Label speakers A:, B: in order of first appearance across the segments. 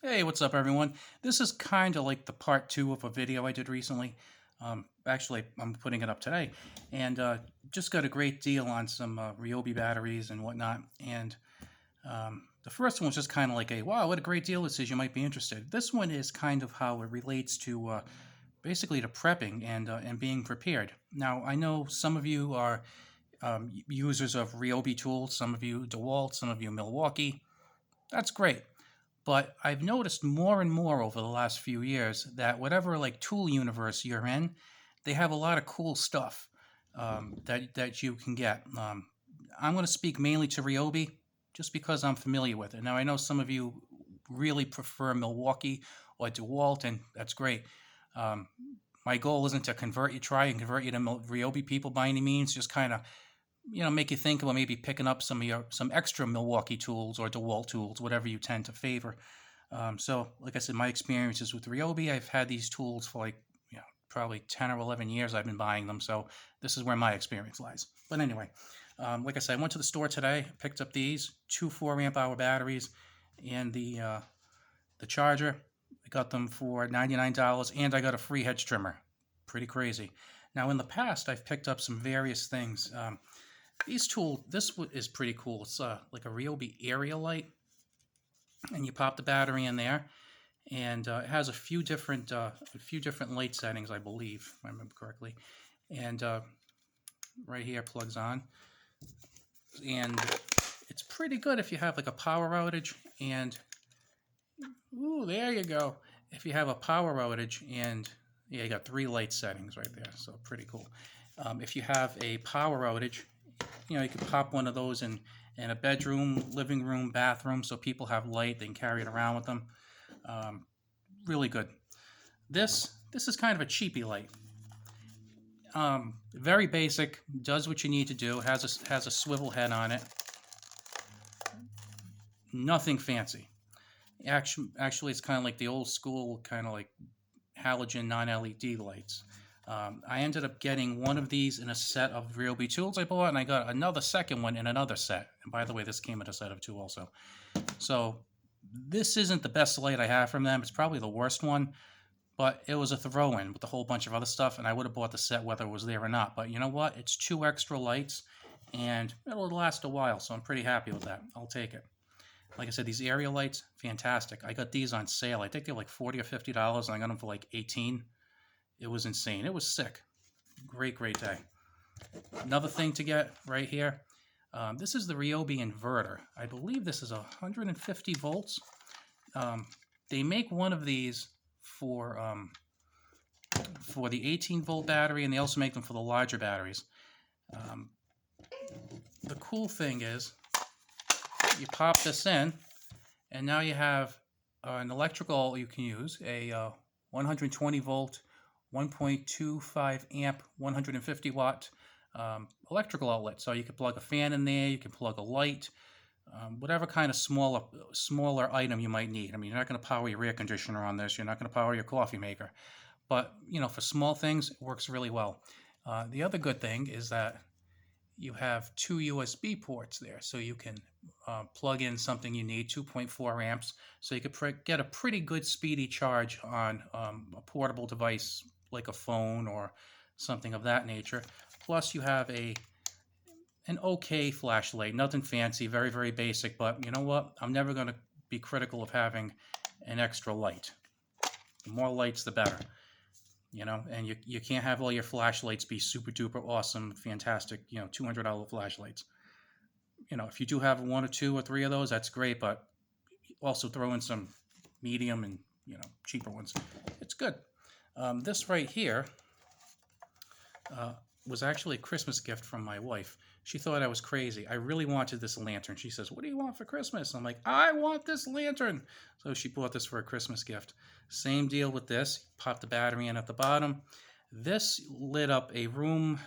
A: Hey, what's up, everyone? This is kind of like the part two of a video I did recently. Actually, I'm putting it up today, and just got a great deal on some Ryobi batteries and whatnot. And the first one was just kind of like a wow, what a great deal this is. You might be interested. This one is kind of how it relates to basically to prepping and being prepared. Now, I know some of you are users of Ryobi tools, some of you DeWalt, some of you Milwaukee. That's great. But I've noticed more and more over the last few years that whatever like tool universe you're in, they have a lot of cool stuff that you can get. I'm going to speak mainly to Ryobi just because I'm familiar with it. Now I know some of you really prefer Milwaukee or DeWalt, and that's great. Um, my goal isn't to try and convert you to Ryobi people by any means. Just kind of make you think about maybe picking up some extra Milwaukee tools or DeWalt tools, whatever you tend to favor. So, like I said, my experiences with Ryobi, I've had these tools for like probably 10 or 11 years. I've been buying them, so this is where my experience lies. But anyway, like I said, I went to the store today, picked up these two 4 amp hour batteries, and the charger. I got them for $99, and I got a free hedge trimmer. Pretty crazy. Now, in the past, I've picked up some various things. This is pretty cool. It's like a Ryobi area light, and you pop the battery in there, and it has a few different light settings, I believe, if I remember correctly. And right here plugs on, and it's pretty good if you have like a power outage. And ooh, there you go. If you have a power outage, and yeah, you got 3 light settings right there, so pretty cool. If you have a power outage, you can pop one of those in a bedroom, living room, bathroom, so people have light. They can carry it around with them. Really good. This is kind of a cheapy light. Very basic. Does what you need to do. Has a swivel head on it. Nothing fancy. Actually, it's kind of like the old school, kind of like halogen non-LED lights. I ended up getting one of these in a set of Ryobi tools I bought, and I got another second one in another set. And by the way, this came in a set of 2 also. So this isn't the best light I have from them. It's probably the worst one, but it was a throw-in with a whole bunch of other stuff, and I would have bought the set whether it was there or not. But you know what? It's 2 extra lights, and it'll last a while, so I'm pretty happy with that. I'll take it. Like I said, these area lights, fantastic. I got these on sale. I think they were like $40 or $50, and I got them for like $18. It was insane. It was sick. Great, great day. Another thing to get right here. This is the Ryobi Inverter. I believe this is 150 volts. They make one of these for the 18-volt battery, and they also make them for the larger batteries. The cool thing is you pop this in, and now you have an electrical you can use, a 120 volt, 1.25 amp, 150 watt electrical outlet. So you can plug a fan in there, you can plug a light, whatever kind of smaller item you might need. I mean, you're not going to power your air conditioner on this, you're not going to power your coffee maker. But, for small things, it works really well. The other good thing is that you have 2 USB ports there, so you can plug in something you need, 2.4 amps, so you could get a pretty good speedy charge on a portable device like a phone or something of that nature. Plus, you have an okay flashlight, nothing fancy, very, very basic, but you know what? I'm never going to be critical of having an extra light. The more lights, the better. And you can't have all your flashlights be super duper awesome, fantastic, $200 flashlights. If you do have 1 or 2 or 3 of those, that's great, but also throw in some medium and, cheaper ones. It's good. This right here was actually a Christmas gift from my wife. She thought I was crazy. I really wanted this lantern. She says, "What do you want for Christmas?" I'm like, "I want this lantern." So she bought this for a Christmas gift. Same deal with this. Pop the battery in at the bottom. This lit up a room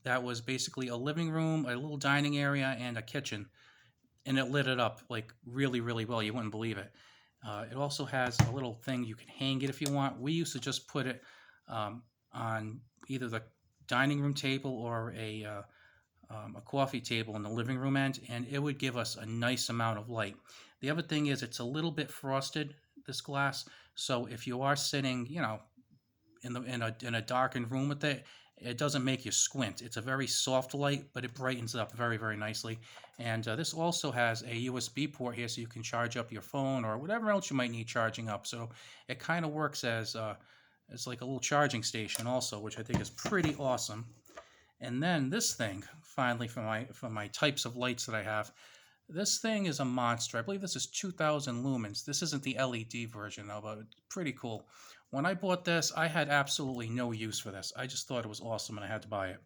A: that was basically a living room, a little dining area, and a kitchen. And it lit it up like really, really well. You wouldn't believe it. It also has a little thing you can hang it if you want. We used to just put it on either the dining room table or a coffee table in the living room end, and it would give us a nice amount of light. The other thing is it's a little bit frosted. this glass. So if you are sitting, in a darkened room with it, it doesn't make you squint. It's a very soft light, but it brightens up very, very nicely. And this also has a USB port here, so you can charge up your phone or whatever else you might need charging up. So it kind of works as like a little charging station also, which I think is pretty awesome. And then this thing, finally, for my types of lights that I have, this thing is a monster. I believe this is 2000 lumens. This isn't the LED version though, but pretty cool. When I bought this, I had absolutely no use for this. I just thought it was awesome and I had to buy it.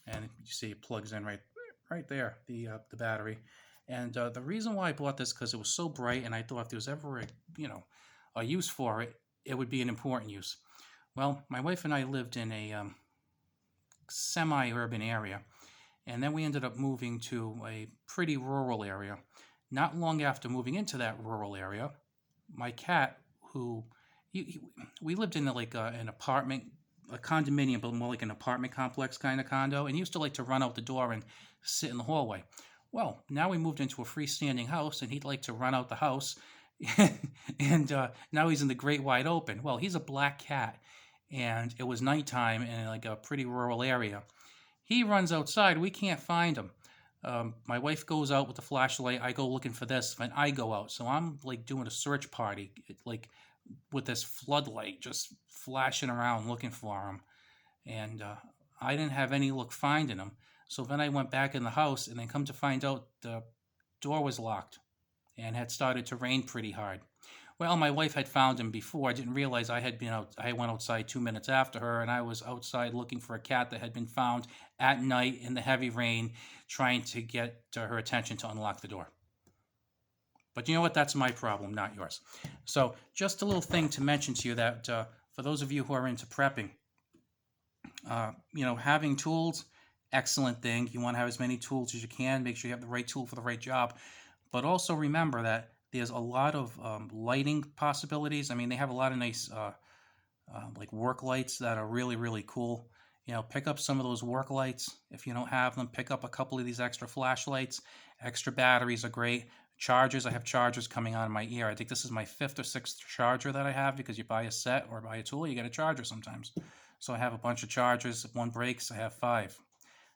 A: And you see it plugs in right there, the battery. And the reason why I bought this because it was so bright, and I thought if there was ever a use for it, it would be an important use. Well, my wife and I lived in a semi-urban area, and then we ended up moving to a pretty rural area. Not long after moving into that rural area, my cat, who we lived in an apartment, a condominium, but more like an apartment complex kind of condo, and he used to like to run out the door and sit in the hallway. Well, now we moved into a freestanding house, and he'd like to run out the house, and now he's in the great wide open. Well, he's a black cat, and it was nighttime in like a pretty rural area. He runs outside. We can't find him. My wife goes out with the flashlight. I go looking for this, and I go out. So I'm like doing a search party, like with this floodlight, just flashing around looking for him. And I didn't have any luck finding him. So then I went back in the house, and then come to find out the door was locked and had started to rain pretty hard. Well, my wife had found him before. I didn't realize I had been out. I went outside 2 minutes after her, and I was outside looking for a cat that had been found at night in the heavy rain, trying to get her attention to unlock the door. But you know what? That's my problem, not yours. So just a little thing to mention to you that for those of you who are into prepping, having tools, excellent thing. You want to have as many tools as you can. Make sure you have the right tool for the right job. But also remember that there's a lot of lighting possibilities. I mean, they have a lot of nice like work lights that are really, really cool. Pick up some of those work lights. If you don't have them, pick up a couple of these extra flashlights. Extra batteries are great. Chargers, I have chargers coming out of my ear. I think this is my 5th or 6th charger that I have, because you buy a set or buy a tool, you get a charger sometimes. So I have a bunch of chargers. If one breaks, I have 5.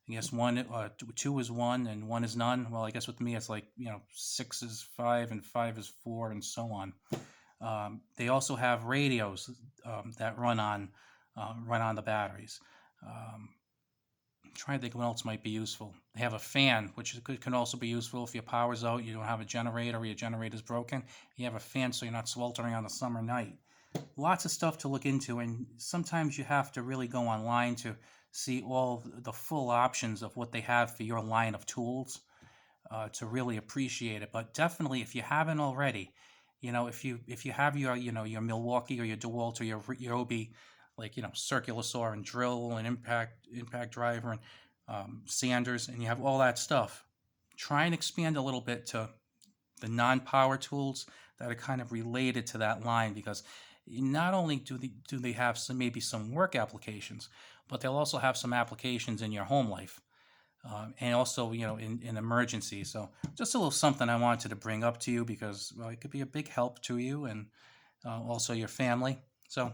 A: I guess 2 is 1 and 1 is none. Well, I guess with me it's like 6 is 5 and 5 is 4 and so on. They also have radios that run on the batteries. I'm trying to think what else might be useful. They have a fan, which can also be useful if your power's out, you don't have a generator, or your generator's broken. You have a fan so you're not sweltering on a summer night. Lots of stuff to look into, and sometimes you have to really go online to see all the full options of what they have for your line of tools to really appreciate it. But definitely, if you haven't already, if you have your Milwaukee or your DeWalt or your Ryobi, like circular saw and drill and impact driver and sanders, and you have all that stuff, try and expand a little bit to the non-power tools that are kind of related to that line, because not only do they have maybe some work applications, but they'll also have some applications in your home life, and also in emergencies. So just a little something I wanted to bring up to you, because it could be a big help to you and also your family. So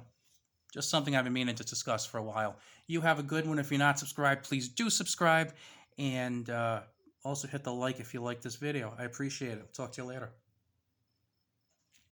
A: just something I've been meaning to discuss for a while. You have a good one. If you're not subscribed, please do subscribe, and also hit the like if you like this video. I appreciate it. I'll talk to you later.